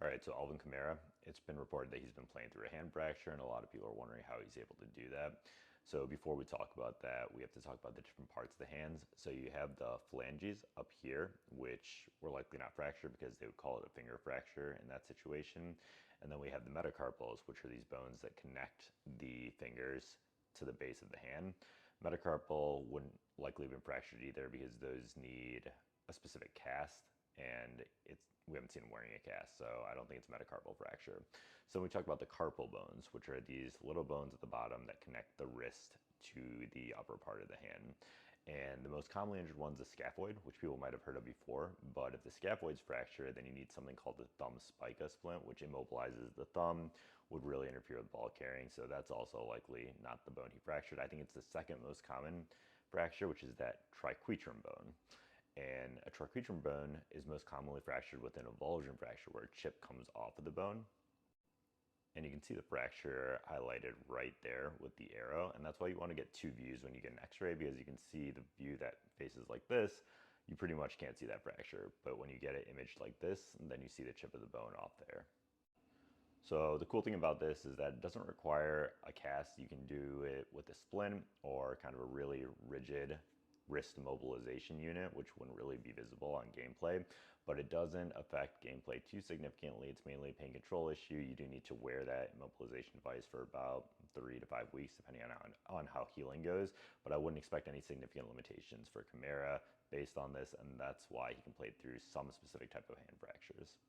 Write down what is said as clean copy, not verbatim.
All right, so Alvin Kamara, it's been reported that he's been playing through a hand fracture, and a lot of people are wondering how he's able to do that. So before we talk about that, we have to talk about the different parts of the hands. So you have the phalanges up here, which were likely not fractured because they would call it a finger fracture in that situation. And then we have the metacarpals, which are these bones that connect the fingers to the base of the hand. Metacarpal wouldn't likely have been fractured either because those need a specific cast, and we haven't seen him wearing a cast, so I don't think it's metacarpal fracture. So when we talk about the carpal bones, which are these little bones at the bottom that connect the wrist to the upper part of the hand. And the most commonly injured one's the scaphoid, which people might have heard of before. But if the scaphoid's fractured, then you need something called the thumb spica splint, which immobilizes the thumb, would really interfere with ball carrying. So that's also likely not the bone he fractured. I think it's the second most common fracture, which is that triquetrum bone. And a triquetrum bone is most commonly fractured with an avulsion fracture, where a chip comes off of the bone. And you can see the fracture highlighted right there with the arrow. And that's why you want to get two views when you get an x-ray, because you can see the view that faces like this, you pretty much can't see that fracture. But when you get it imaged like this, then you see the chip of the bone off there. So the cool thing about this is that it doesn't require a cast. You can do it with a splint or kind of a really rigid wrist mobilization unit, which wouldn't really be visible on gameplay, but it doesn't affect gameplay too significantly. It's mainly a pain control issue. You do need to wear that mobilization device for about 3 to 5 weeks, depending on how healing goes, but I wouldn't expect any significant limitations for Kamara based on this, and that's why he can play through some specific type of hand fractures.